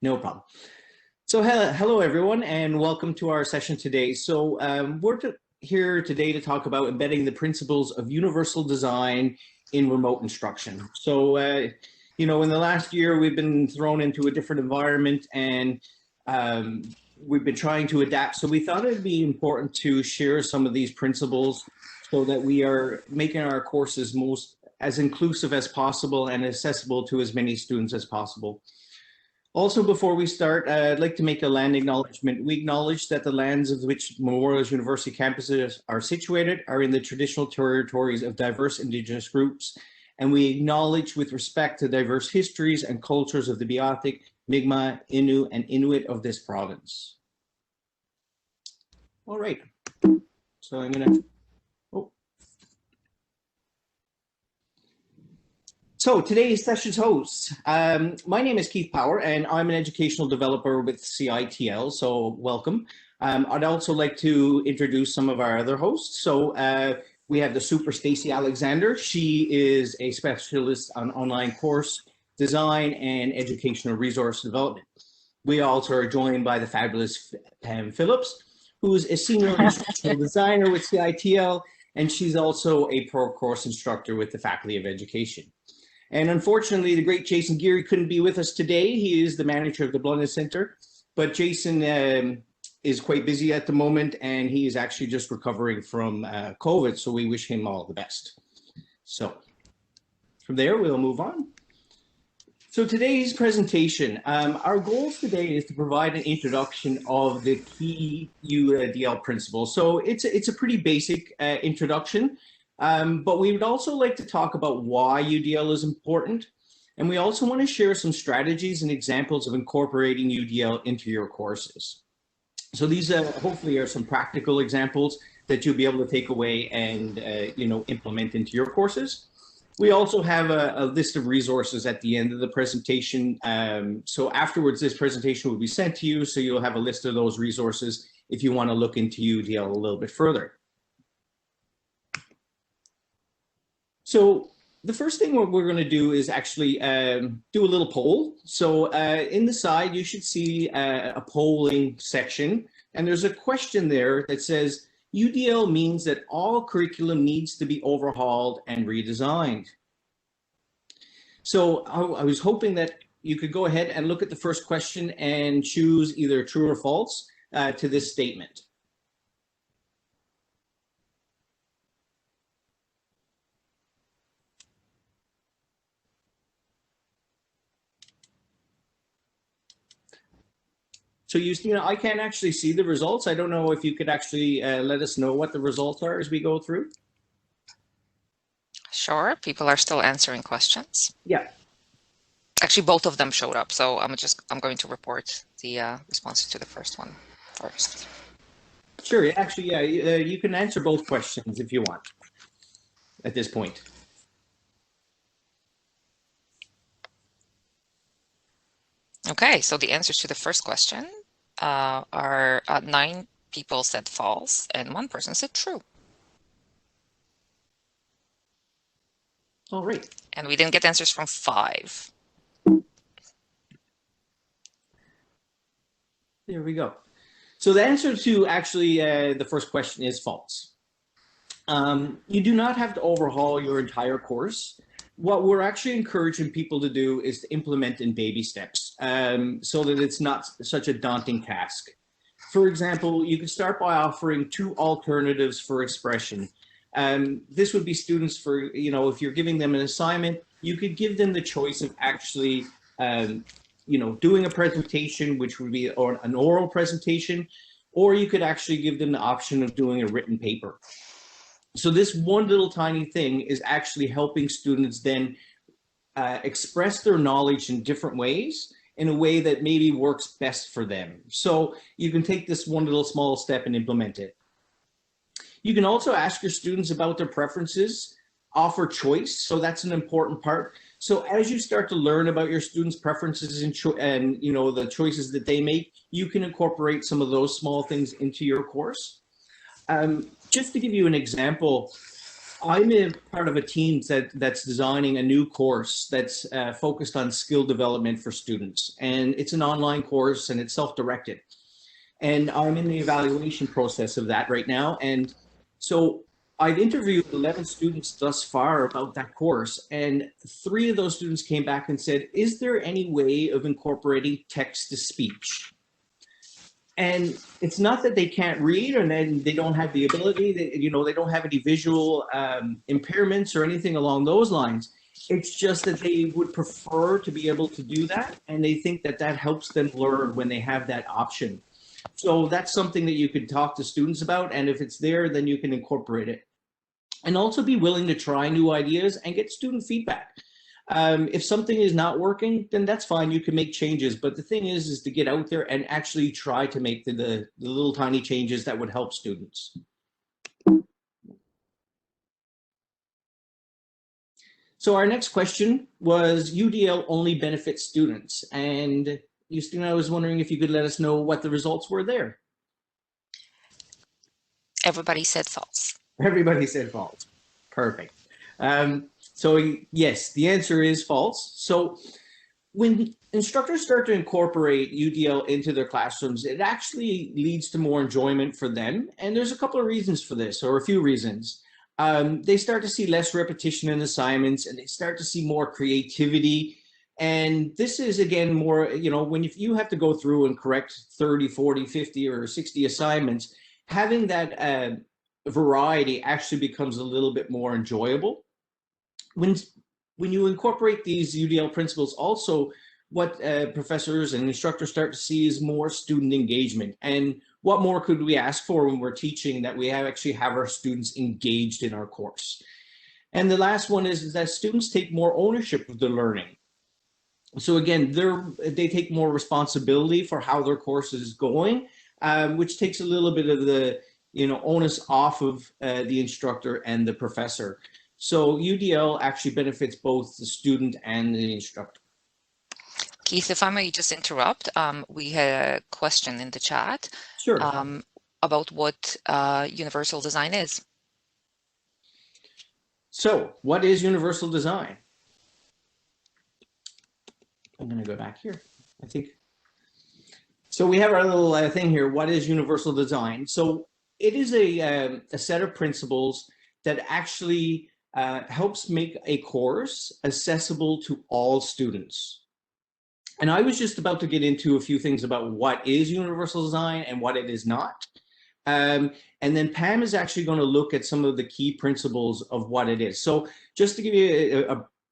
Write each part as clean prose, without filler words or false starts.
No problem. So hello everyone, and welcome to our session today. So here today to talk about embedding the principles of universal design in remote instruction. So, in the last year, we've been thrown into a different environment, and we've been trying to adapt. So we thought it'd be important to share some of these principles so that we are making our courses as inclusive as possible and accessible to as many students as possible. Also, before we start, I'd like to make a land acknowledgement. We acknowledge that the lands of which Memorial University campuses are situated are in the traditional territories of diverse Indigenous groups, and we acknowledge with respect to diverse histories and cultures of the Beothuk, Mi'kmaq, Innu, and Inuit of this province. All right, so I'm gonna, So today's session's host, my name is Keith Power, and I'm an educational developer with CITL, so welcome. I'd also like to introduce some of our other hosts. So we have the super Stacey Alexander. She is a specialist on online course design and educational resource development. We also are joined by the fabulous Pam Phillips, who's a senior instructional designer with CITL, and she's also a pro course instructor with the Faculty of Education. And unfortunately, the great Jason Geary couldn't be with us today. He is the manager of the Blundin Center, but Jason is quite busy at the moment, and he is actually just recovering from COVID, so we wish him all the best. So from there, we'll move on. So today's presentation, our goals today is to provide an introduction of the key UDL principles. So it's a pretty basic introduction. But we would also like to talk about why UDL is important. And we also want to share some strategies and examples of incorporating UDL into your courses. So these hopefully are some practical examples that you'll be able to take away and implement into your courses. We also have a list of resources at the end of the presentation. So afterwards, this presentation will be sent to you, so you'll have a list of those resources if you want to look into UDL a little bit further. So the first thing what we're going to do is actually do a little poll. So in the side, you should see a polling section, and there's a question there that says, UDL means that all curriculum needs to be overhauled and redesigned. So I was hoping that you could go ahead and look at the first question and choose either true or false to this statement. So Justina, I can't actually see the results. I don't know if you could actually let us know what the results are as we go through. Sure, people are still answering questions. Yeah. Actually, both of them showed up, so I'm going to report the responses to the first one first. Sure, actually, yeah, you can answer both questions if you want at this point. Okay, so the answers to the first question are 9 people said false and 1 person said true. All right. And we didn't get answers from 5. There we go. So the answer to actually the first question is false. You do not have to overhaul your entire course. What we're actually encouraging people to do is to implement in baby steps so that it's not such a daunting task. For example, you could start by offering 2 alternatives for expression. This would be students for, if you're giving them an assignment, you could give them the choice of actually, doing a presentation, which would be an oral presentation, or you could actually give them the option of doing a written paper. So this one little tiny thing is actually helping students then express their knowledge in different ways, in a way that maybe works best for them. So you can take this one little small step and implement it. You can also ask your students about their preferences, offer choice. So that's an important part. So as you start to learn about your students' preferences and the choices that they make, you can incorporate some of those small things into your course. Just to give you an example, I'm a part of a team that's designing a new course that's focused on skill development for students. And it's an online course and it's self-directed. And I'm in the evaluation process of that right now. And so I've interviewed 11 students thus far about that course, and 3 of those students came back and said, is there any way of incorporating text to speech? And it's not that they can't read and then they don't have the ability, they don't have any visual impairments or anything along those lines. It's just that they would prefer to be able to do that, and they think that that helps them learn when they have that option. So that's something that you could talk to students about, and if it's there, then you can incorporate it. And also be willing to try new ideas and get student feedback. If something is not working, then that's fine. You can make changes. But the thing is to get out there and actually try to make the little tiny changes that would help students. So our next question was, UDL only benefits students. And Justina, I was wondering if you could let us know what the results were there. Everybody said false. Everybody said false. Perfect. So yes, the answer is false. So when instructors start to incorporate UDL into their classrooms, it actually leads to more enjoyment for them. And there's a couple of reasons for this, or a few reasons. They start to see less repetition in assignments, and they start to see more creativity. And this is, again, more, when you have to go through and correct 30, 40, 50, or 60 assignments, having that variety actually becomes a little bit more enjoyable. When you incorporate these UDL principles, also what professors and instructors start to see is more student engagement. And what more could we ask for when we're teaching that we actually have our students engaged in our course? And the last one is that students take more ownership of the learning. So again, they take more responsibility for how their course is going, which takes a little bit of the onus off of the instructor and the professor. So UDL actually benefits both the student and the instructor. Keith, if I may just interrupt, we had a question in the chat. Sure. About what universal design is. So what is universal design? I'm going to go back here, I think. So we have our little thing here. What is universal design? So it is a set of principles that actually helps make a course accessible to all students. And I was just about to get into a few things about what is universal design and what it is not. And then Pam is actually going to look at some of the key principles of what it is. So just to give you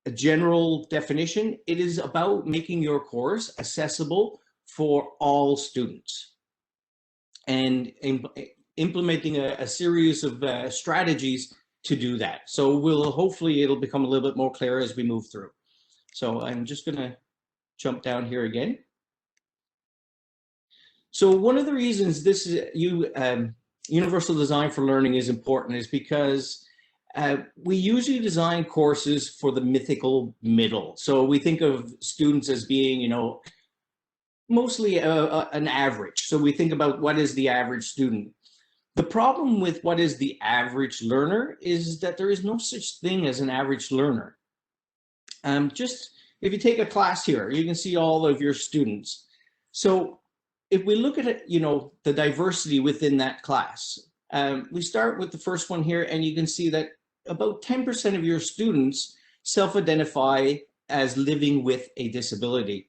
a general definition, it is about making your course accessible for all students and implementing a series of strategies to do that. So hopefully it'll become a little bit more clear as we move through. So I'm just going to jump down here again. So one of the reasons this is universal design for learning is important is because we usually design courses for the mythical middle. So we think of students as being, mostly an average. So we think about what is the average student. The problem with what is the average learner is that there is no such thing as an average learner. Just if you take a class here, you can see all of your students. So if we look at it, the diversity within that class, we start with the first one here, and you can see that about 10% of your students self-identify as living with a disability.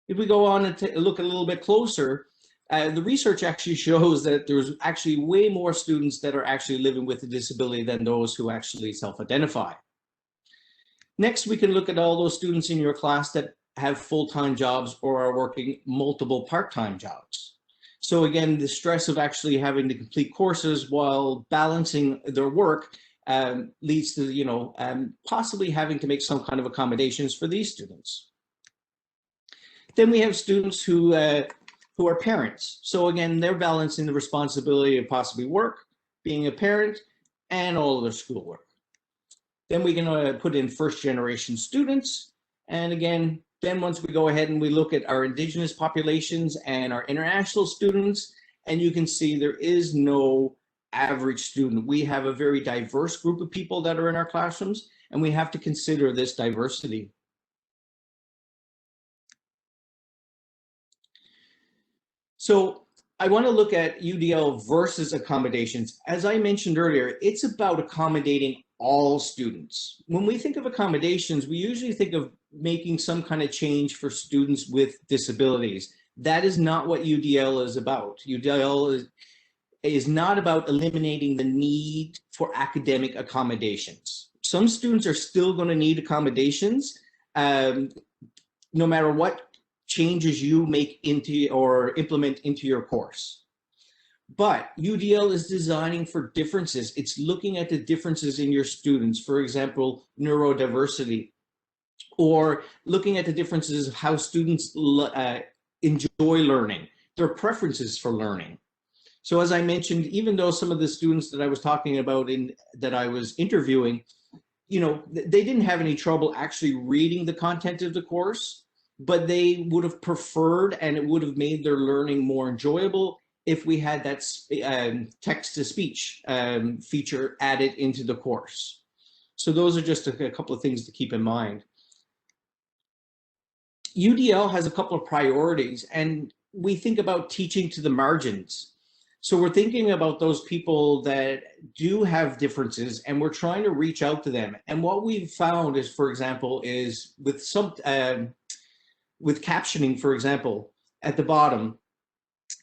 If we go on and look a little bit closer, the research actually shows that there's actually way more students that are actually living with a disability than those who actually self-identify. Next, we can look at all those students in your class that have full-time jobs or are working multiple part-time jobs. So again, the stress of actually having to complete courses while balancing their work leads to, possibly having to make some kind of accommodations for these students. Then we have students who are parents. So again, they're balancing the responsibility of possibly work, being a parent, and all of their schoolwork. Then we can put in first-generation students. And again, then once we go ahead and we look at our Indigenous populations and our international students, and you can see there is no average student. We have a very diverse group of people that are in our classrooms, and we have to consider this diversity. So I want to look at UDL versus accommodations. As I mentioned earlier, it's about accommodating all students. When we think of accommodations, we usually think of making some kind of change for students with disabilities. That is not what UDL is about. UDL is not about eliminating the need for academic accommodations. Some students are still going to need accommodations, no matter what changes you make into or implement into your course. But UDL is designing for differences. It's looking at the differences in your students, for example, neurodiversity, or looking at the differences of how students enjoy learning, their preferences for learning. So as I mentioned, even though some of the students that I was talking about that I was interviewing, you know, they didn't have any trouble actually reading the content of the course, but they would have preferred, and it would have made their learning more enjoyable if we had that text-to-speech feature added into the course. So those are just a couple of things to keep in mind. UDL has a couple of priorities, and we think about teaching to the margins. So we're thinking about those people that do have differences, and we're trying to reach out to them. And what we've found is, for example, is with with captioning, for example, at the bottom,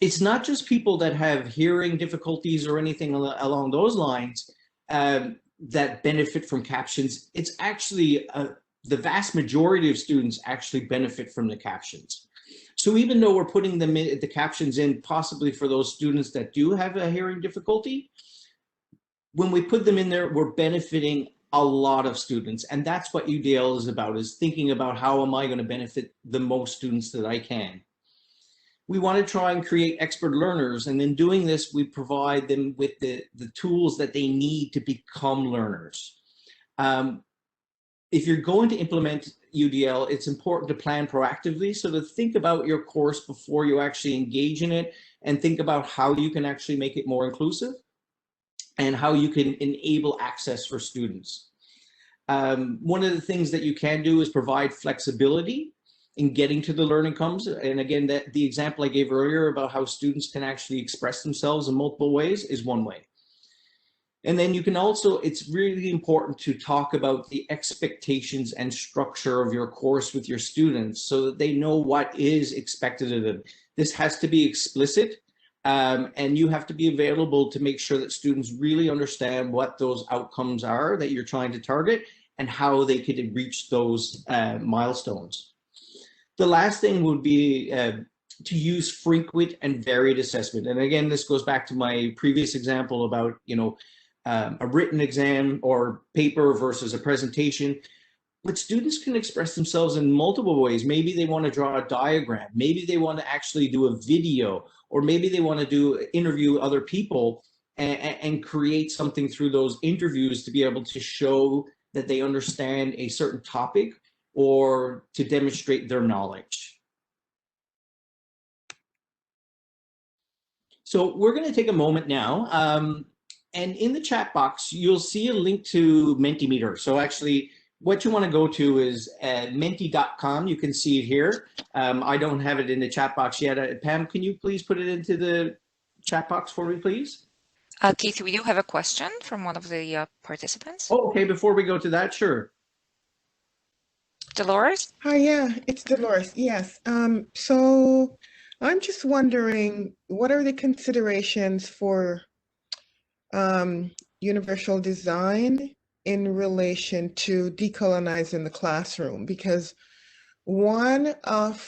it's not just people that have hearing difficulties or anything along those lines that benefit from captions. It's actually the vast majority of students actually benefit from the captions. So even though we're putting them in, the captions in possibly for those students that do have a hearing difficulty, when we put them in there, we're benefiting a lot of students. And that's what UDL is about, is thinking about how am I going to benefit the most students that I can. We want to try and create expert learners. And in doing this, we provide them with the tools that they need to become learners. If you're going to implement UDL, it's important to plan proactively. So to think about your course before you actually engage in it, and think about how you can actually make it more inclusive and how you can enable access for students. One of the things that you can do is provide flexibility in getting to the learning comes. And again, the example I gave earlier about how students can actually express themselves in multiple ways is one way. And then you can also, it's really important to talk about the expectations and structure of your course with your students so that they know what is expected of them. This has to be explicit, and you have to be available to make sure that students really understand what those outcomes are that you're trying to target and how they could reach those milestones. The last thing would be to use frequent and varied assessment. And again, this goes back to my previous example about, you know, a written exam or paper versus a presentation. But students can express themselves in multiple ways. Maybe they want to draw a diagram. Maybe they want to actually do a video, or maybe they want to interview other people and create something through those interviews to be able to show that they understand a certain topic or to demonstrate their knowledge. So we're going to take a moment now. And in the chat box, you'll see a link to Mentimeter. So actually, what you want to go to is menti.com. You can see it here. I don't have it in the chat box yet. Pam, can you please put it into the chat box for me, please? Keith, we do have a question from one of the participants. Oh, okay. Before we go to that, sure. Dolores? Hi, yeah, it's Dolores. Yes. So I'm just wondering, what are the considerations for universal design in relation to decolonizing the classroom? Because one of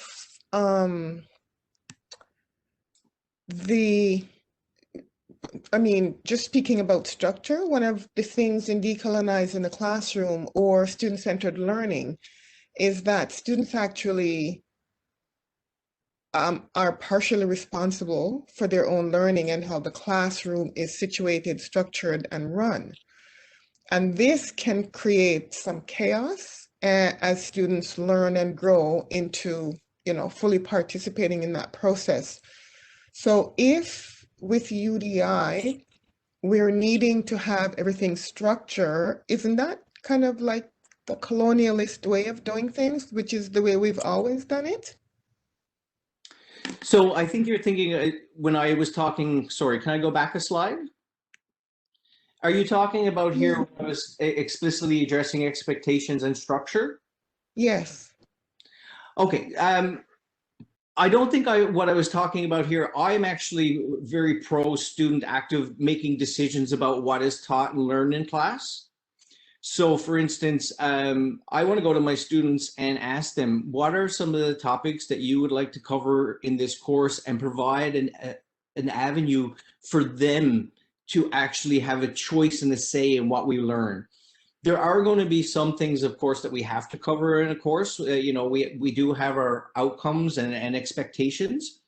just speaking about structure, one of the things in decolonizing the classroom or student-centered learning is that students actually are partially responsible for their own learning and how the classroom is situated, structured, and run. And this can create some chaos as students learn and grow into, you know, fully participating in that process. So if with UDI, we're needing to have everything structure, isn't that kind of like the colonialist way of doing things, which is the way we've always done it? So I think you're thinking when I was talking, sorry, can I go back a slide? Are you talking about here when I was explicitly addressing expectations and structure? Yes. Okay. I don't think what I was talking about here, I'm actually very pro student active making decisions about what is taught and learned in class. So for instance, I want to go to my students and ask them, what are some of the topics that you would like to cover in this course, and provide an avenue for them to actually have a choice and a say in what we learn. There are going to be some things, of course, that we have to cover in a course. You know, we do have our outcomes and expectations,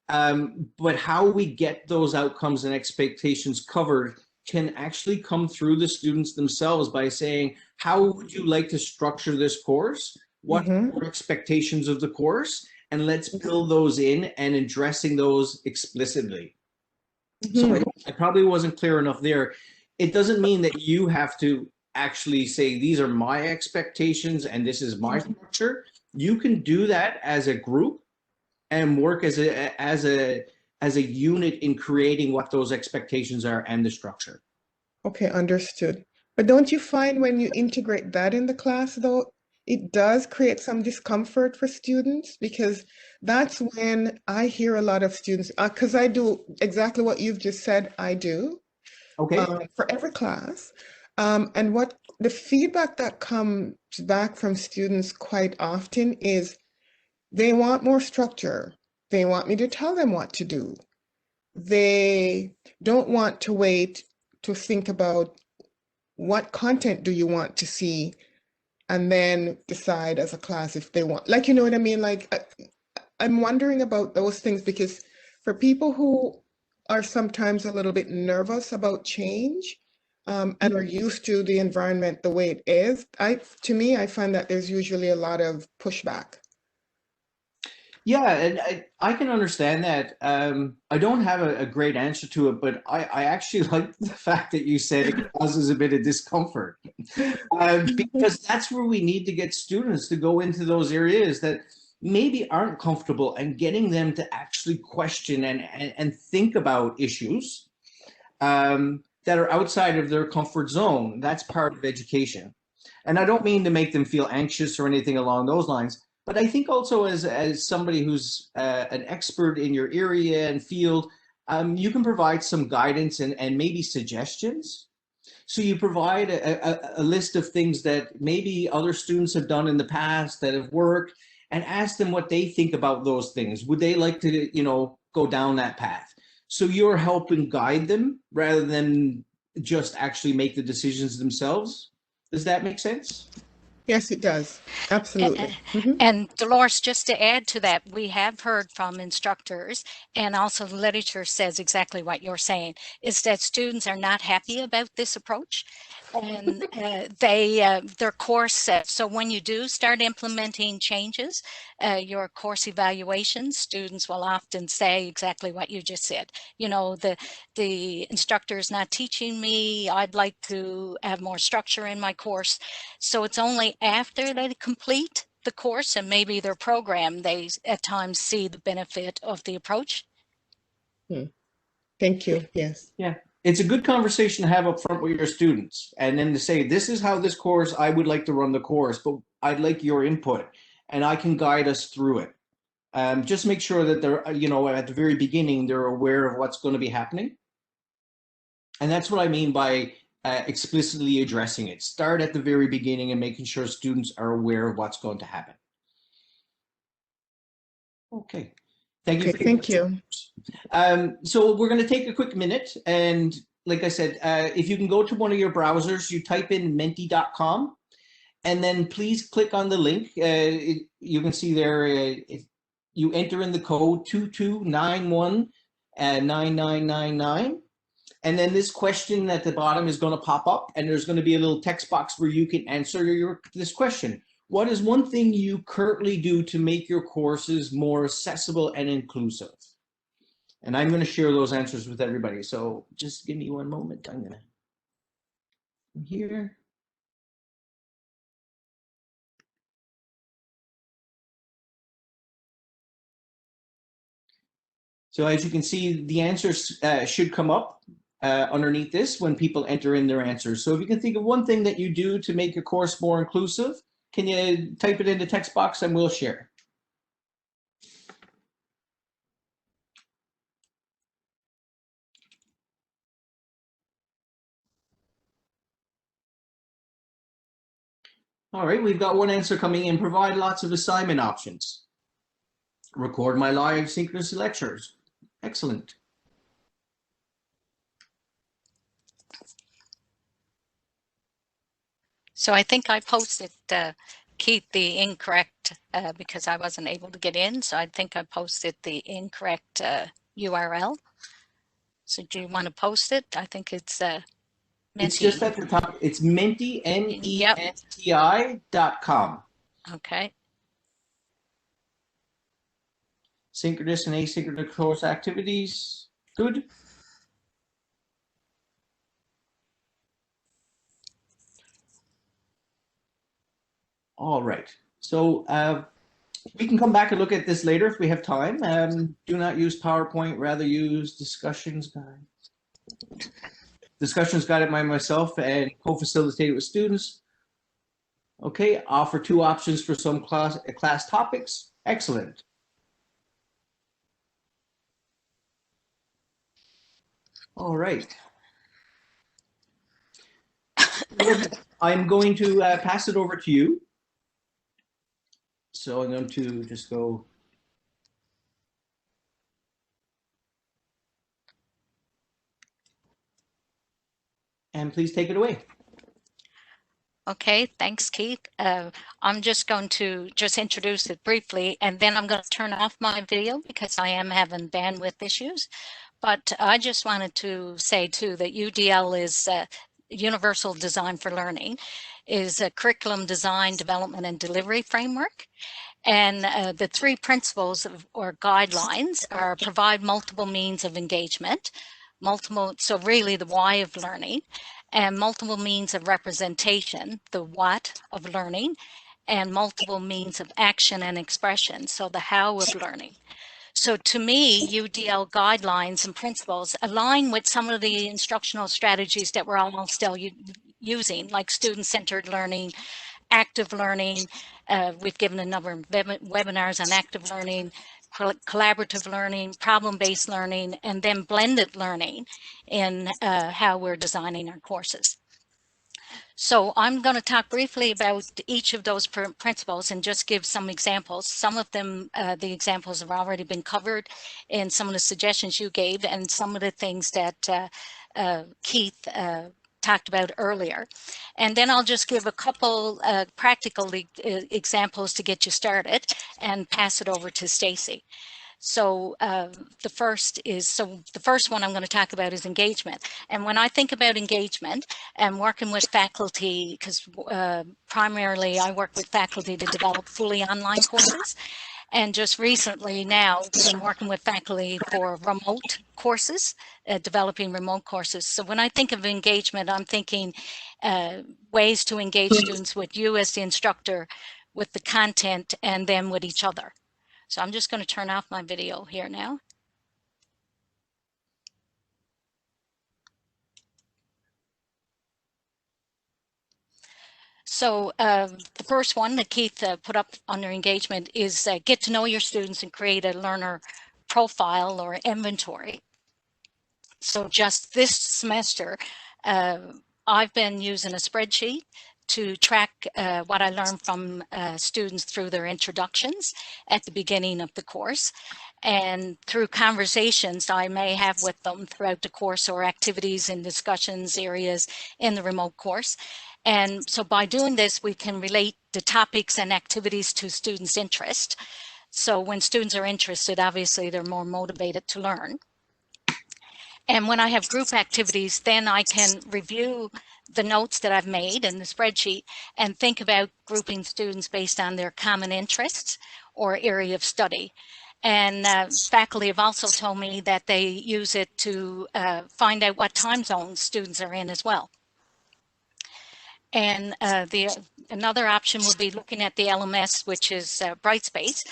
but how we get those outcomes and expectations covered can actually come through the students themselves by saying, how would you like to structure this course? What are expectations of the course? And let's build those in and addressing those explicitly. So I probably wasn't clear enough there. It doesn't mean that you have to actually say, these are my expectations and this is my structure. You can do that as a group and work as a unit in creating what those expectations are and the structure. Okay, understood. But don't you find when you integrate that in the class, though, it does create some discomfort for students? Because that's when I hear a lot of students, because I do exactly what you've just said, I do Okay. for every class. And what the feedback that comes back from students quite often is they want more structure. They want me to tell them what to do. They don't want to wait to think about what content do you want to see and then decide as a class if they want, like, you know what I mean? Like, I'm wondering about those things because for people who are sometimes a little bit nervous about change, and are used to the environment the way it is, to me, I find that there's usually a lot of pushback. Yeah, and I can understand that. I don't have a great answer to it, but I actually like the fact that you said it causes a bit of discomfort, because that's where we need to get students to go into those areas that maybe aren't comfortable, and getting them to actually question and think about issues that are outside of their comfort zone. That's part of education. And I don't mean to make them feel anxious or anything along those lines. But I think also as somebody who's an expert in your area and field, you can provide some guidance and maybe suggestions. So you provide a list of things that maybe other students have done in the past that have worked, and ask them what they think about those things. Would they like to, you know, go down that path? So you're helping guide them rather than just actually make the decisions themselves. Does that make sense? Yes, it does. Absolutely. And Dolores, just to add to that, we have heard from instructors, and also the literature says exactly what you're saying, is that students are not happy about this approach. And their course, so when you do start implementing changes, your course evaluations, students will often say exactly what you just said. You know, the instructor is not teaching me, I'd like to have more structure in my course. So it's only after they complete the course and maybe their program, they at times see the benefit of the approach. Thank you. Yes. Yeah. It's a good conversation to have up front with your students, and then to say, this is how this course, I would like to run the course, but I'd like your input and I can guide us through it. Just make sure that they're, you know, at the very beginning, they're aware of what's going to be happening. And that's what I mean by explicitly addressing it. Start at the very beginning and making sure students are aware of what's going to happen. Okay. Thank you. Okay, thank you. So we're going to take a quick minute, and like I said, if you can go to one of your browsers, you type in menti.com, and then please click on the link. You can see there, you enter in the code 2291 9999, and then this question at the bottom is going to pop up, and there's going to be a little text box where you can answer this question. What is one thing you currently do to make your courses more accessible and inclusive? And I'm going to share those answers with everybody. So just give me one moment. I'm going to here. So as you can see, the answers should come up underneath this when people enter in their answers. So if you can think of one thing that you do to make your course more inclusive, can you type it in the text box and we'll share. All right, we've got one answer coming in. Provide lots of assignment options. Record my live synchronous lectures. Excellent. So I think I posted, Keith, the incorrect, because I wasn't able to get in. So I think I posted the incorrect URL. So do you want to post it? I think it's Menti. It's just at the top. It's Menti, MENTI.com. Okay. Synchronous and asynchronous course activities. Good. All right. So we can come back and look at this later if we have time. Do not use PowerPoint, rather use discussions guide. Discussions guided by myself and co-facilitated with students. Okay, offer 2 options for some class topics. Excellent. All right. I'm going to pass it over to you. So I'm going to just go. And please take it away. Okay, thanks, Keith. I'm just going to introduce it briefly, and then I'm going to turn off my video because I am having bandwidth issues. But I just wanted to say, too, that UDL is Universal Design for Learning, is a curriculum design, development, and delivery framework. And the 3 principles or guidelines are provide multiple means of engagement, so really the why of learning, and multiple means of representation, the what of learning, and multiple means of action and expression, so the how of learning. So to me, UDL guidelines and principles align with some of the instructional strategies that we're all still using, like student-centered learning, active learning. We've given a number of webinars on active learning, collaborative learning, problem-based learning, and then blended learning in how we're designing our courses. So I'm going to talk briefly about each of those principles and just give some examples. Some of them, the examples have already been covered in some of the suggestions you gave and some of the things that Keith talked about earlier. And then I'll just give a couple practical examples to get you started and pass it over to Stacy. So the first one I'm going to talk about is engagement. And when I think about engagement and working with faculty, because primarily I work with faculty to develop fully online courses. And just recently now, been working with faculty for remote courses, developing remote courses. So when I think of engagement, I'm thinking ways to engage students with you as the instructor, with the content, and then with each other. So I'm just going to turn off my video here now. So the first one that Keith put up under engagement is get to know your students and create a learner profile or inventory. So just this semester, I've been using a spreadsheet to track what I learned from students through their introductions at the beginning of the course, and through conversations I may have with them throughout the course or activities and discussions areas in the remote course. And so by doing this, we can relate the topics and activities to students' interest. So when students are interested, obviously they're more motivated to learn. And when I have group activities, then I can review the notes that I've made in the spreadsheet and think about grouping students based on their common interests or area of study. And faculty have also told me that they use it to find out what time zones students are in as well. And another option would be looking at the LMS, which is Brightspace,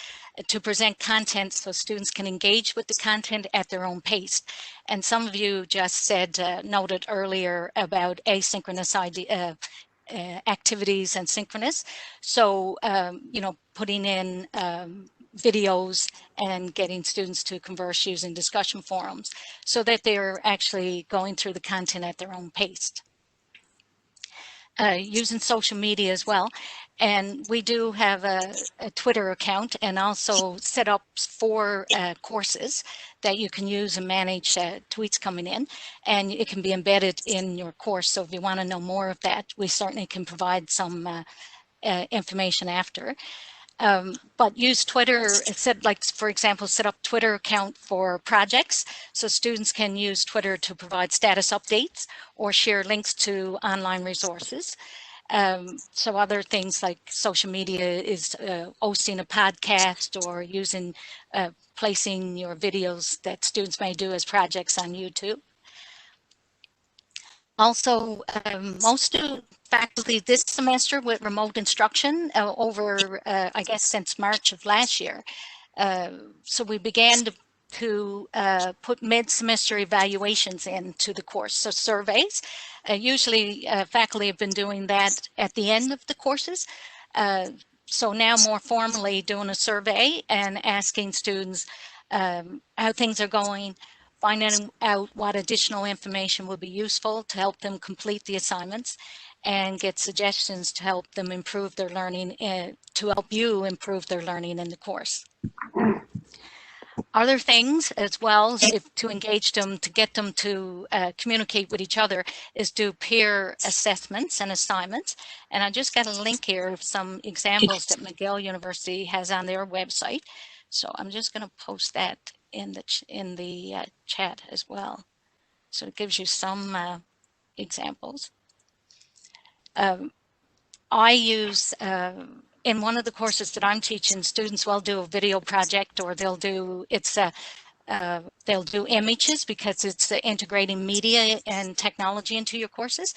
to present content so students can engage with the content at their own pace. And some of you just said, noted earlier about asynchronous activities and synchronous. So, you know, putting in videos and getting students to converse using discussion forums so that they're actually going through the content at their own pace. Using social media as well. And we do have a Twitter account and also set up for courses that you can use and manage tweets coming in, and it can be embedded in your course. So if you want to know more of that, we certainly can provide some information after. But use Twitter, like, for example, set up Twitter account for projects. So students can use Twitter to provide status updates or share links to online resources. So other things like social media is hosting a podcast or using, placing your videos that students may do as projects on YouTube. Also, most faculty this semester with remote instruction over, I guess, since March of last year. So we began to put mid-semester evaluations into the course. So surveys, usually faculty have been doing that at the end of the courses. So now more formally doing a survey and asking students how things are going, finding out what additional information will be useful to help them complete the assignments, and get suggestions to help them improve their learning, to help you improve their learning in the course. Other things as well, to engage them, to get them to communicate with each other, is do peer assessments and assignments. And I just got a link here of some examples that McGill University has on their website. So I'm just going to post that in the chat as well. So it gives you some examples. I use, in one of the courses that I'm teaching, students will do a video project, or they'll do, they'll do images, because it's integrating media and technology into your courses.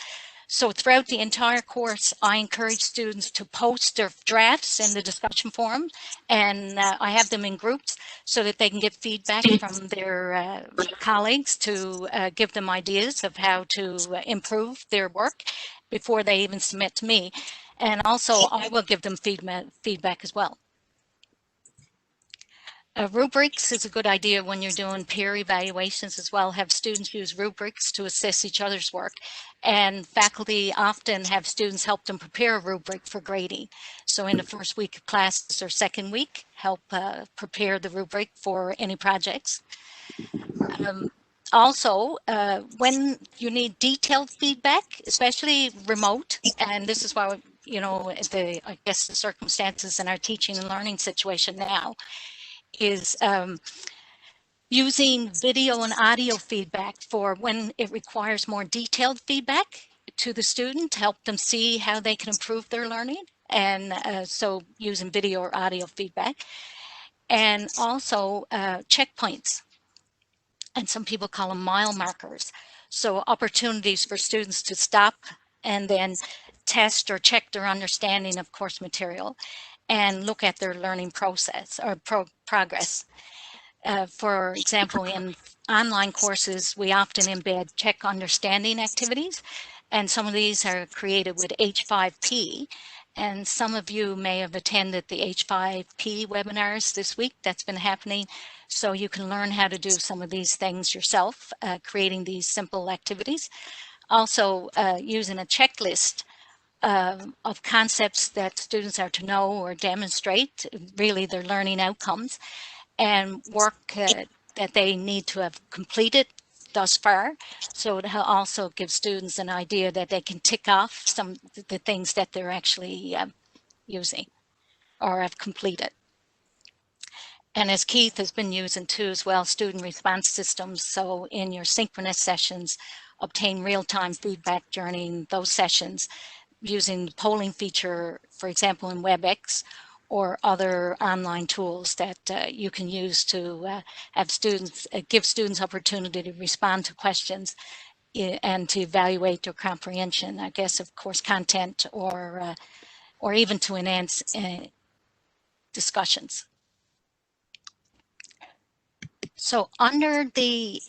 So throughout the entire course, I encourage students to post their drafts in the discussion forum, and I have them in groups so that they can get feedback from their colleagues to give them ideas of how to improve their work before they even submit to me. And also I will give them feedback as well. Rubrics is a good idea when you're doing peer evaluations as well. Have students use rubrics to assess each other's work, and faculty often have students help them prepare a rubric for grading. So in the first week of classes or second week, help prepare the rubric for any projects. Also, when you need detailed feedback, especially remote, and this is why, you know, I guess the circumstances in our teaching and learning situation now is using video and audio feedback for when it requires more detailed feedback to the student to help them see how they can improve their learning. And so using video or audio feedback, and also checkpoints. And some people call them mile markers. So opportunities for students to stop and then test or check their understanding of course material and look at their learning process or progress. For example, in online courses, we often embed check understanding activities, and some of these are created with H5P. And some of you may have attended the H5P webinars this week. That's been happening. So you can learn how to do some of these things yourself, creating these simple activities. Also using a checklist of concepts that students are to know or demonstrate, really their learning outcomes, and work that they need to have completed thus far. So it also gives students an idea that they can tick off some of the things that they're actually using or have completed. And as Keith has been using too as well, student response systems. So in your synchronous sessions, obtain real-time feedback during those sessions using the polling feature, for example, in WebEx, or other online tools that you can use to have students, give students opportunity to respond to questions and to evaluate their comprehension, I guess, of course, content or even to enhance discussions. So under the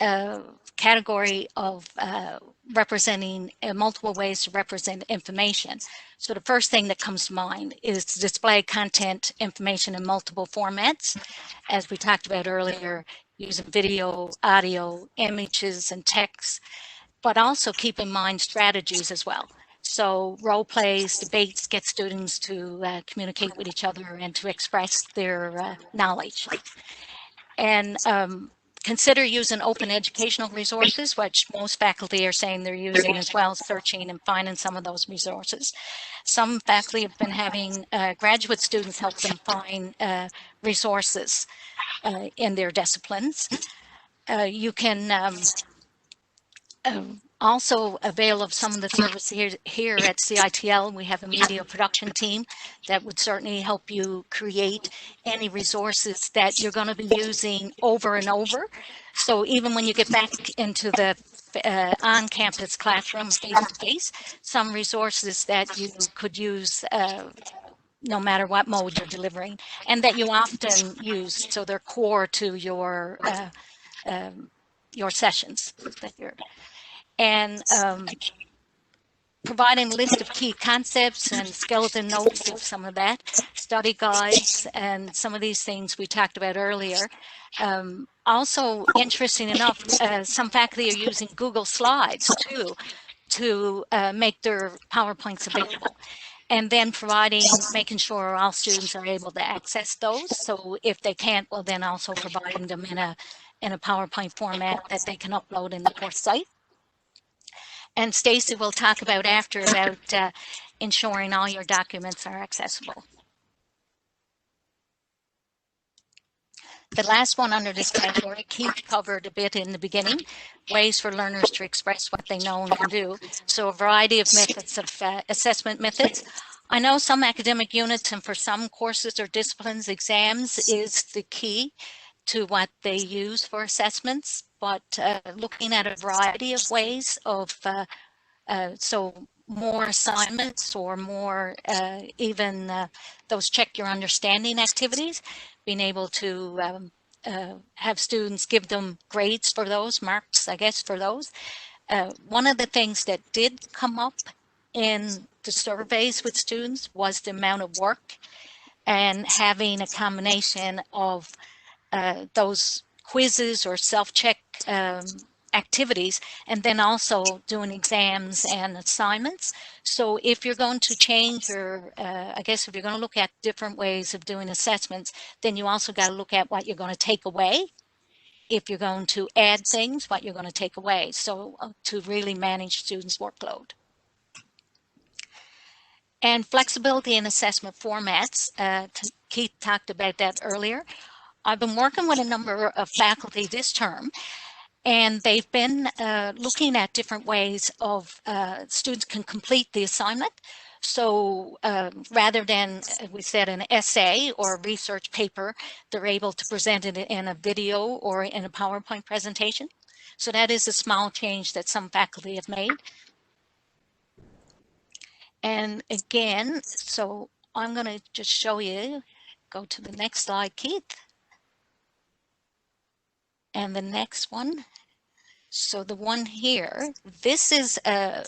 category of representing multiple ways to represent information, so the first thing that comes to mind is to display content information in multiple formats, as we talked about earlier, using video, audio, images, and text, but also keep in mind strategies as well. So role plays, debates get students to communicate with each other and to express their knowledge. And consider using open educational resources, which most faculty are saying they're using as well, searching and finding some of those resources. Some faculty have been having graduate students help them find resources in their disciplines. You can also avail of some of the services here at CITL. We have a media production team that would certainly help you create any resources that you're going to be using over and over. So even when you get back into the on-campus classroom face-to-face, some resources that you could use no matter what mode you're delivering, and that you often use, so they're core to your sessions that you're. And providing a list of key concepts and skeleton notes of some of that, study guides, and some of these things we talked about earlier. Also, interesting enough, some faculty are using Google Slides too to make their PowerPoints available. And then making sure all students are able to access those. So if they can't, well, then also providing them in a PowerPoint format that they can upload in the course site. And Stacy will talk about after about ensuring all your documents are accessible. The last one under this category, Keith covered a bit in the beginning, ways for learners to express what they know and can do. So a variety of methods of assessment methods. I know some academic units and for some courses or disciplines, exams is the key to what they use for assessments, but looking at a variety of ways of, so more assignments or more even those check your understanding activities, being able to have students give them grades for those, marks, I guess, for those. One of the things that did come up in the surveys with students was the amount of work, and having a combination of those quizzes or self-check activities, and then also doing exams and assignments. So if you're going to change your, I guess if you're going to look at different ways of doing assessments, then you also got to look at what you're going to take away. If you're going to add things, what you're going to take away. So to really manage students' workload. And flexibility in assessment formats. Keith talked about that earlier. I've been working with a number of faculty this term, and they've been looking at different ways of students can complete the assignment. So rather than, we said, an essay or a research paper, they're able to present it in a video or in a PowerPoint presentation. So that is a small change that some faculty have made. And again, so I'm going to just show you, go to the next slide, Keith. And the next one. So the one here, this is a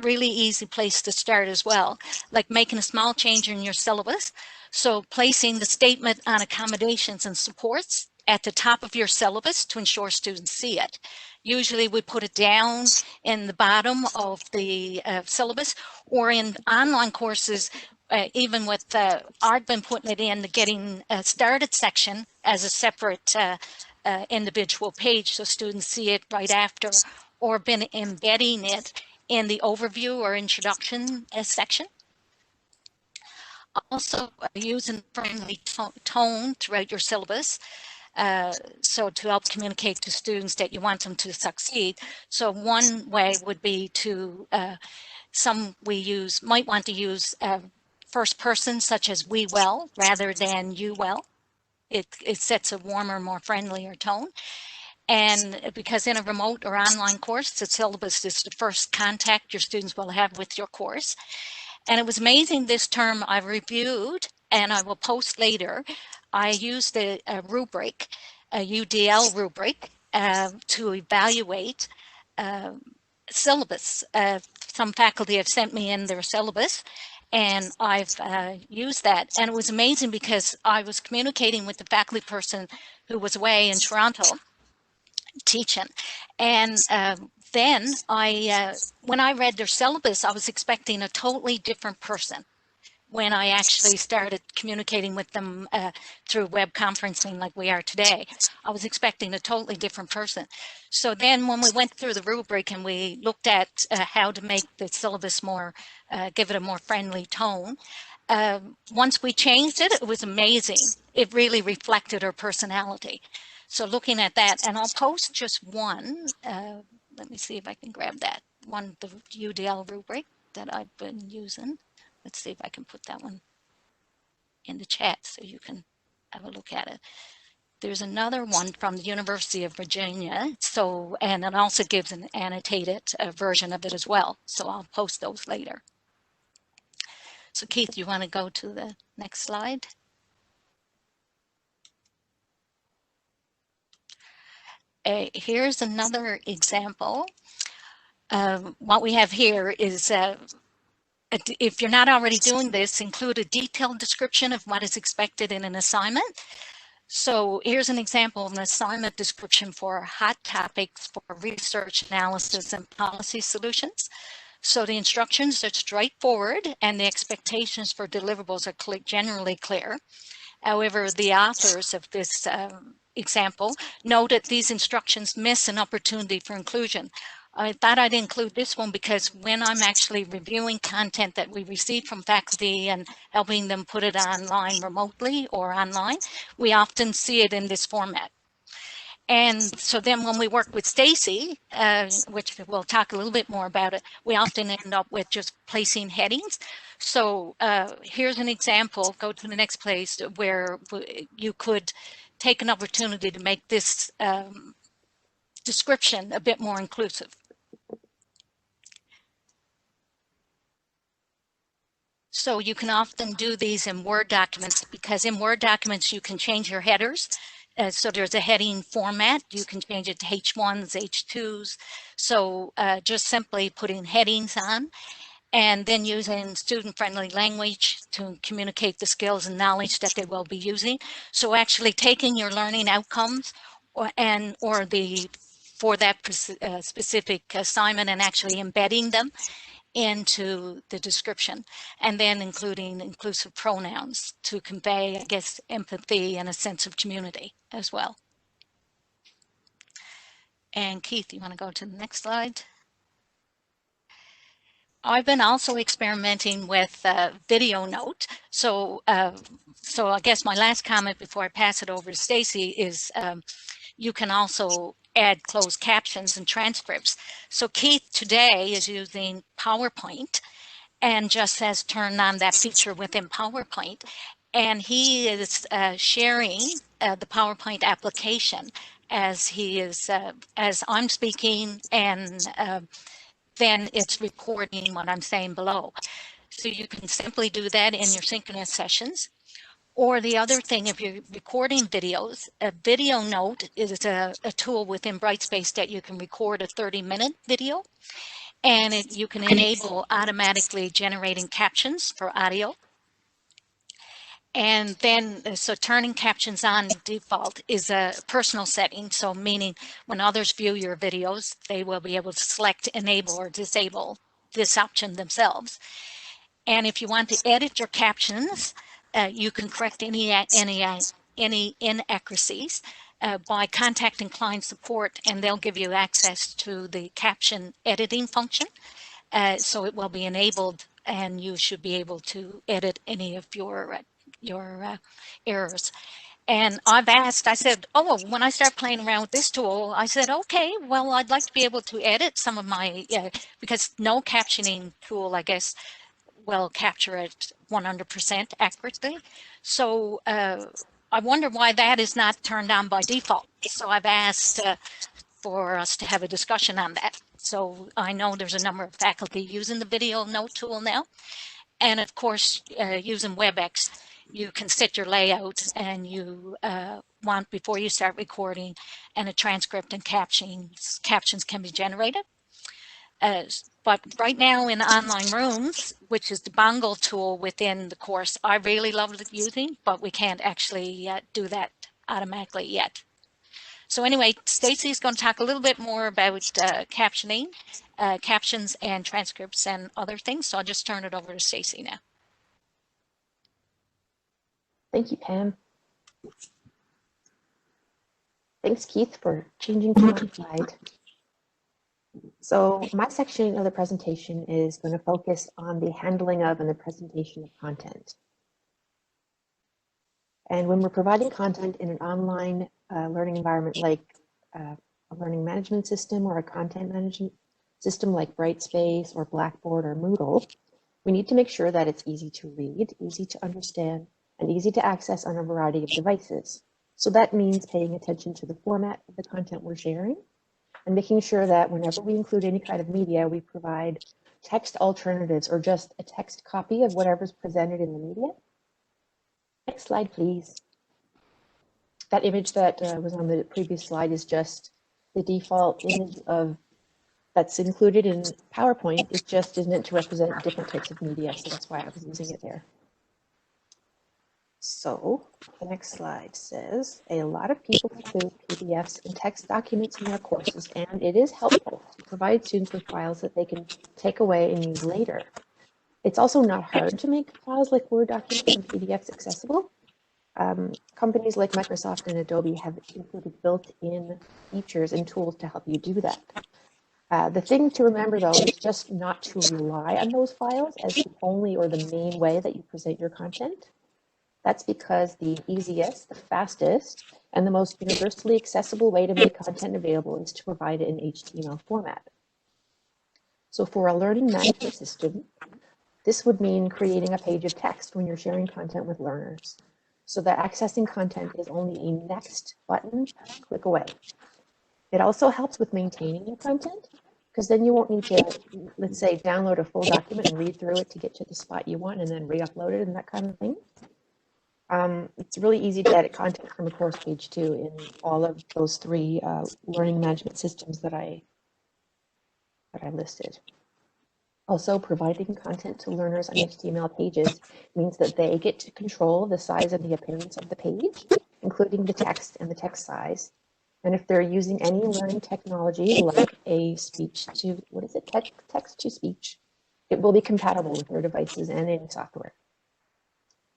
really easy place to start as well, like making a small change in your syllabus. So placing the statement on accommodations and supports at the top of your syllabus to ensure students see it. Usually we put it down in the bottom of the syllabus, or in online courses, even with, I've been putting it in the Getting Started section as a separate individual page so students see it right after, or been embedding it in the overview or introduction section. Also using friendly tone throughout your syllabus. So to help communicate to students that you want them to succeed. So one way would be to, some we might want to use first person, such as we well, rather than you well. It sets a warmer, more friendlier tone. And because in a remote or online course, the syllabus is the first contact your students will have with your course. And it was amazing this term I reviewed, and I will post later. I used a rubric, a UDL rubric, to evaluate syllabus. Some faculty have sent me in their syllabus, and I've used that. And it was amazing because I was communicating with the faculty person who was away in Toronto teaching. And then when I read their syllabus, I was expecting a totally different person. When I actually started communicating with them through web conferencing like we are today, I was expecting a totally different person. So then when we went through the rubric and we looked at how to make the syllabus more, give it a more friendly tone, once we changed it, it was amazing. It really reflected her personality. So looking at that, and I'll post just one, let me see if I can grab that one, the UDL rubric that I've been using. Let's see if I can put that one in the chat so you can have a look at it. There's another one from the University of Virginia. So, and it also gives an annotated version of it as well. So I'll post those later. So Keith, you want to go to the next slide? Here's another example. What we have here is, if you're not already doing this, include a detailed description of what is expected in an assignment. So here's an example of an assignment description for hot topics for research analysis and policy solutions. So the instructions are straightforward and the expectations for deliverables are generally clear. However, the authors of this example note that these instructions miss an opportunity for inclusion. I thought I'd include this one because when I'm actually reviewing content that we receive from faculty and helping them put it online remotely or online, we often see it in this format. And so then when we work with Stacy, which we'll talk a little bit more about it, we often end up with just placing headings. So here's an example, go to the next place, where you could take an opportunity to make this description a bit more inclusive. So you can often do these in Word documents because in Word documents you can change your headers. So there's a heading format. You can change it to H1s, H2s. So just simply putting headings on and then using student-friendly language to communicate the skills and knowledge that they will be using. So actually taking your learning outcomes for that specific assignment and actually embedding them into the description, and then including inclusive pronouns to convey, I guess, empathy and a sense of community as well. And Keith, you want to go to the next slide? I've been also experimenting with video note. So I guess my last comment before I pass it over to Stacy is you can also add closed captions and transcripts. So Keith today is using PowerPoint and just has turned on that feature within PowerPoint. And he is sharing the PowerPoint application as he is, as I'm speaking, and then it's recording what I'm saying below. So you can simply do that in your synchronous sessions. Or the other thing, if you're recording videos, a video note is a tool within Brightspace that you can record a 30-minute video, and you can enable automatically generating captions for audio. And then, so turning captions on default is a personal setting. So meaning when others view your videos, they will be able to select enable or disable this option themselves. And if you want to edit your captions, you can correct any inaccuracies by contacting client support, and they'll give you access to the caption editing function. So it will be enabled, and you should be able to edit any of your errors. And I've asked, I said, oh, when I start playing around with this tool, I said, okay, well, I'd like to be able to edit some of my, because no captioning tool, I guess, will capture it 100% accurately. So I wonder why that is not turned on by default. So I've asked for us to have a discussion on that. So I know there's a number of faculty using the video note tool now. And of course, using WebEx, you can set your layout and you want before you start recording, and a transcript and captions can be generated. But right now in online rooms, which is the Bongo tool within the course, I really love using, but we can't actually do that automatically yet. So anyway, Stacy is going to talk a little bit more about captioning, captions and transcripts and other things. So I'll just turn it over to Stacy now. Thank you, Pam. Thanks, Keith, for changing to my slide. So my section of the presentation is going to focus on the handling of and the presentation of content. And when we're providing content in an online learning environment like a learning management system or a content management system like Brightspace or Blackboard or Moodle, we need to make sure that it's easy to read, easy to understand, and easy to access on a variety of devices. So that means paying attention to the format of the content we're sharing and making sure that whenever we include any kind of media, we provide text alternatives or just a text copy of whatever's presented in the media. Next slide, please. That image that was on the previous slide is just the default image of that's included in PowerPoint. It just is meant to represent different types of media, so that's why I was using it there. So the next slide says a lot of people include PDFs and text documents in their courses, and it is helpful to provide students with files that they can take away and use later. It's also not hard to make files like Word documents and PDFs accessible. Companies like Microsoft and Adobe have included built-in features and tools to help you do that. The thing to remember, though, is just not to rely on those files as the only or the main way that you present your content. That's because the easiest, the fastest, and the most universally accessible way to make content available is to provide it in HTML format. So for a learning management system, this would mean creating a page of text when you're sharing content with learners, so that accessing content is only a next button click away. It also helps with maintaining your content, because then you won't need to, let's say, download a full document and read through it to get to the spot you want and then re-upload it and that kind of thing. It's really easy to edit content from a course page too in all of those three learning management systems that I listed. Also, providing content to learners on HTML pages means that they get to control the size and the appearance of the page, including the text and the text size. And if they're using any learning technology like a speech to, text to speech, it will be compatible with their devices and any software.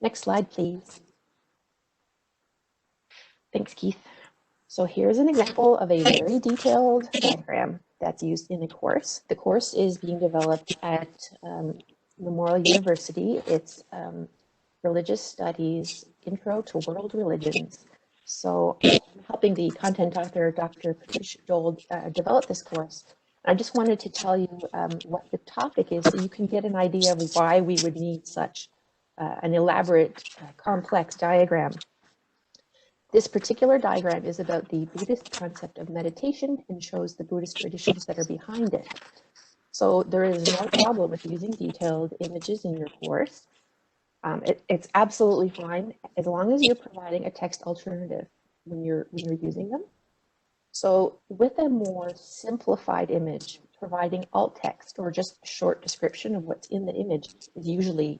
Next slide, please. Thanks, Keith. So here's an example of a very detailed diagram that's used in the course. The course is being developed at Memorial University. It's Religious Studies, Intro to World Religions. So I'm helping the content author, Dr. Patricia Dole, develop this course. I just wanted to tell you what the topic is so you can get an idea of why we would need such an elaborate, complex diagram. This particular diagram is about the Buddhist concept of meditation and shows the Buddhist traditions that are behind it. So there is no problem with using detailed images in your course. It's absolutely fine as long as you're providing a text alternative when you're using them. So with a more simplified image, providing alt text or just a short description of what's in the image is usually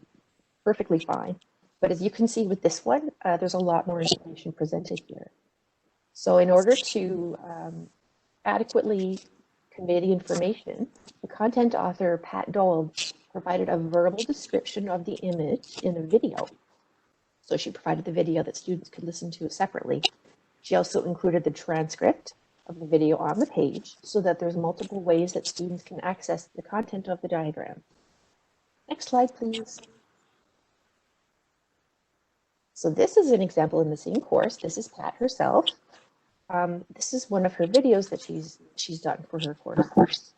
perfectly fine. But as you can see with this one, there's a lot more information presented here. So in order to adequately convey the information, the content author, Pat Dole, provided a verbal description of the image in a video. So she provided the video that students could listen to separately. She also included the transcript of the video on the page so that there's multiple ways that students can access the content of the diagram. Next slide, please. So this is an example in the same course. This is Pat herself. This is one of her videos that she's done for her course.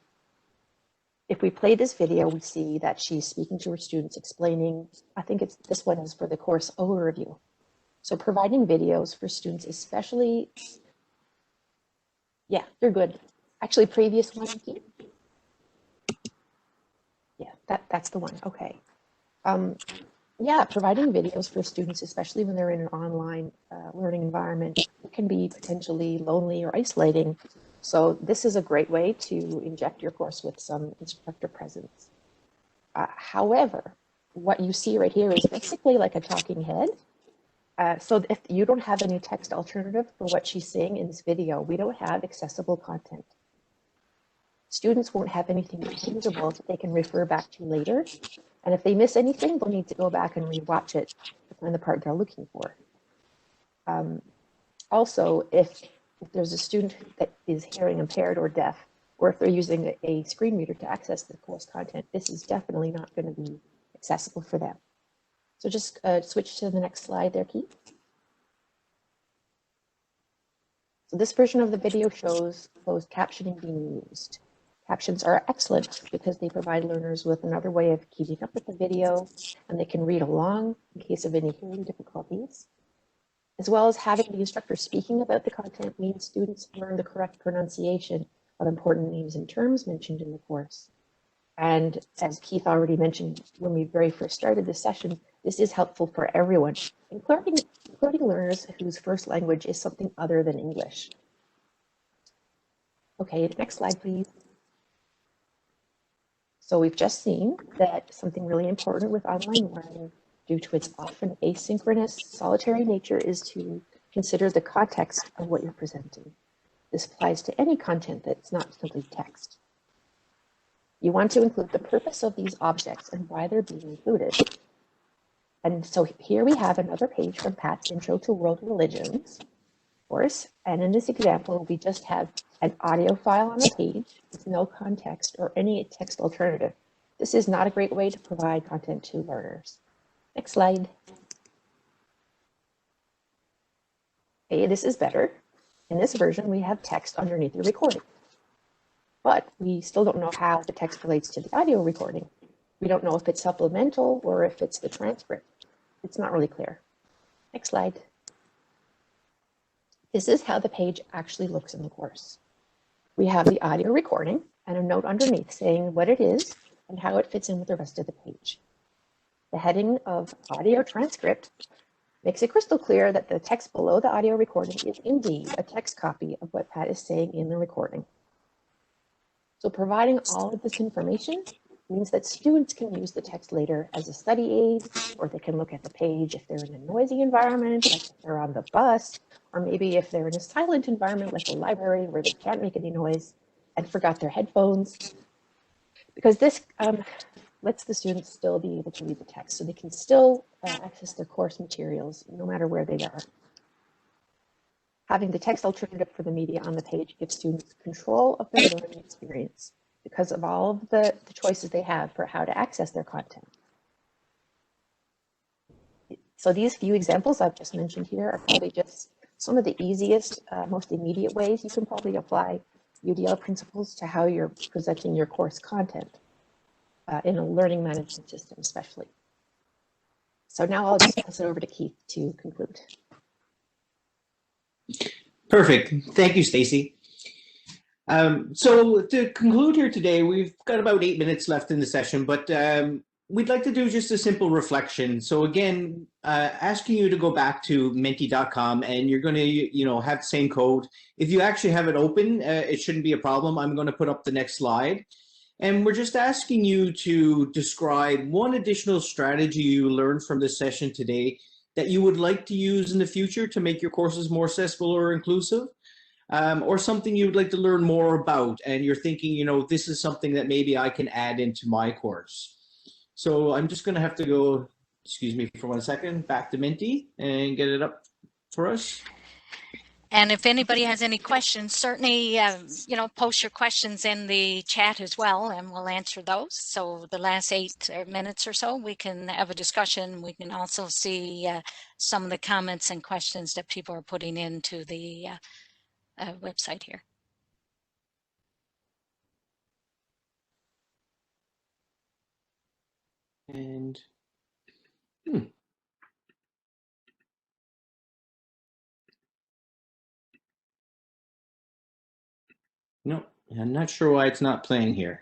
if we play this video, we see that she's speaking to her students, explaining, I think it's this one is for the course overview. So providing videos for students, especially, yeah, they're good. Actually, previous one, Keith. Yeah, that's the one. Okay. Yeah, providing videos for students, especially when they're in an online learning environment, can be potentially lonely or isolating. So this is a great way to inject your course with some instructor presence. However, what you see right here is basically like a talking head. So if you don't have any text alternative for what she's saying in this video, we don't have accessible content. Students won't have anything tangible that they can refer back to later. And if they miss anything, they'll need to go back and rewatch it to find the part they're looking for. Also, if there's a student that is hearing impaired or deaf, or if they're using a screen reader to access the course content, this is definitely not going to be accessible for them. So just switch to the next slide there, Keith. So this version of the video shows closed captioning being used. Captions are excellent because they provide learners with another way of keeping up with the video, and they can read along in case of any hearing difficulties. As well as having the instructor speaking about the content means students learn the correct pronunciation of important names and terms mentioned in the course. And as Keith already mentioned when we very first started this session, this is helpful for everyone, including learners whose first language is something other than English. Okay, next slide, please. So we've just seen that something really important with online learning, due to its often asynchronous, solitary nature, is to consider the context of what you're presenting. This applies to any content that's not simply text. You want to include the purpose of these objects and why they're being included. And so here we have another page from Pat's Intro to World Religions course. And in this example, we just have an audio file on a page with no context or any text alternative. This is not a great way to provide content to learners. Next slide. Okay, this is better. In this version, we have text underneath the recording, but we still don't know how the text relates to the audio recording. We don't know if it's supplemental or if it's the transcript. It's not really clear. Next slide. This is how the page actually looks in the course. We have the audio recording and a note underneath saying what it is and how it fits in with the rest of the page. The heading of audio transcript makes it crystal clear that the text below the audio recording is indeed a text copy of what Pat is saying in the recording. So providing all of this information means that students can use the text later as a study aid, or they can look at the page if they're in a noisy environment, like if they're on the bus, or maybe if they're in a silent environment like a library where they can't make any noise and forgot their headphones. Because this lets the students still be able to read the text, so they can still access their course materials no matter where they are. Having the text alternative for the media on the page gives students control of their learning experience because of all of the choices they have for how to access their content. So these few examples I've just mentioned here are probably just some of the easiest, most immediate ways you can probably apply UDL principles to how you're presenting your course content in a learning management system, especially. So now I'll just pass it over to Keith to conclude. Perfect. Thank you, Stacy. So to conclude here today, we've got about 8 minutes left in the session, but we'd like to do just a simple reflection. So again, asking you to go back to menti.com, and you're going to, have the same code. If you actually have it open, it shouldn't be a problem. I'm going to put up the next slide. And we're just asking you to describe one additional strategy you learned from this session today that you would like to use in the future to make your courses more accessible or inclusive. Or something you would like to learn more about, and you're thinking, this is something that maybe I can add into my course. So I'm just going to have to go, excuse me for 1 second, back to Menti and get it up for us. And if anybody has any questions, certainly, post your questions in the chat as well, and we'll answer those. So the last 8 minutes or so, we can have a discussion. We can also see some of the comments and questions that people are putting into the website here. And no, I'm not sure why it's not playing here.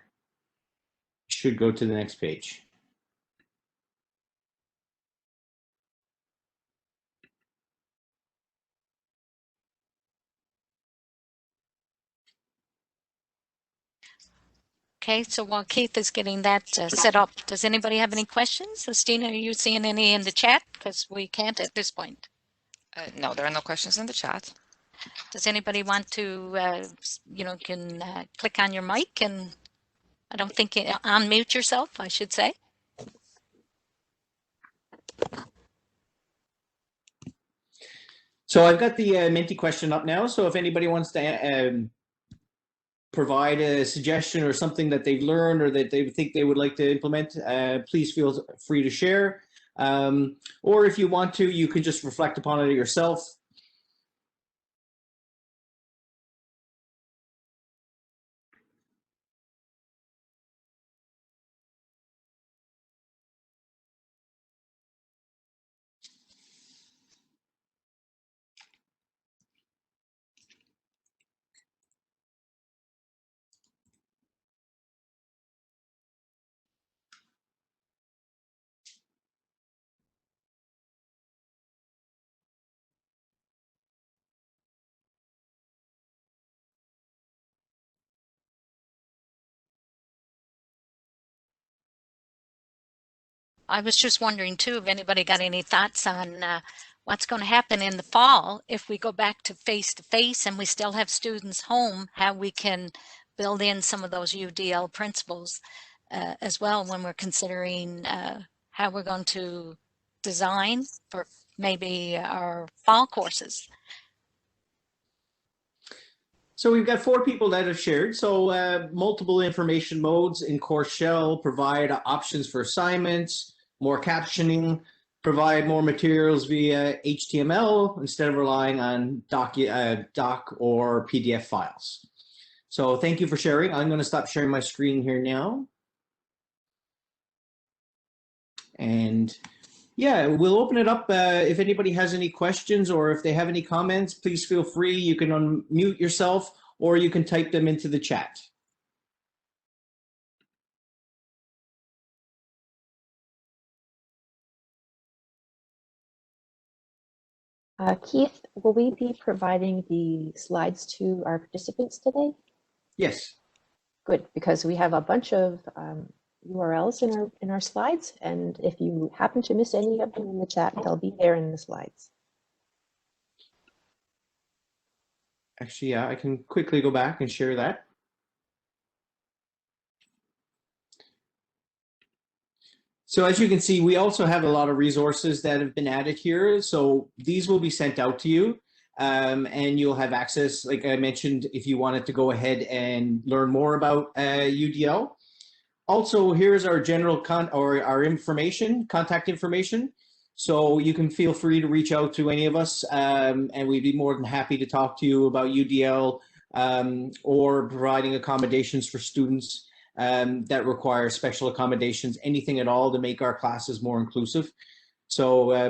Should go to the next page. Okay, so while Keith is getting that set up, does anybody have any questions? Christina, are you seeing any in the chat? Because we can't at this point. No, there are no questions in the chat. Does anybody want to, can click on your mic and I don't think unmute yourself, I should say. So I've got the Menti question up now. So if anybody wants to provide a suggestion or something that they've learned or that they think they would like to implement, please feel free to share. Or if you want to, you can just reflect upon it yourself. I was just wondering too, if anybody got any thoughts on what's going to happen in the fall if we go back to face and we still have students home, how we can build in some of those UDL principles as well when we're considering how we're going to design for maybe our fall courses. So we've got 4 people that have shared. So multiple information modes in course shell provide options for assignments, more captioning, provide more materials via HTML instead of relying on doc or PDF files. So thank you for sharing. I'm going to stop sharing my screen here now. And yeah, we'll open it up. If anybody has any questions or if they have any comments, please feel free. You can unmute yourself or you can type them into the chat. Keith, will we be providing the slides to our participants today? Yes. Good, because we have a bunch of URLs in our slides, and if you happen to miss any of them in the chat, they'll be there in the slides. Actually, yeah, I can quickly go back and share that. So as you can see, we also have a lot of resources that have been added here. So these will be sent out to you and you'll have access, like I mentioned, if you wanted to go ahead and learn more about UDL. Also, here's our general our information, contact information. So you can feel free to reach out to any of us and we'd be more than happy to talk to you about UDL or providing accommodations for students that require special accommodations, anything at all to make our classes more inclusive. So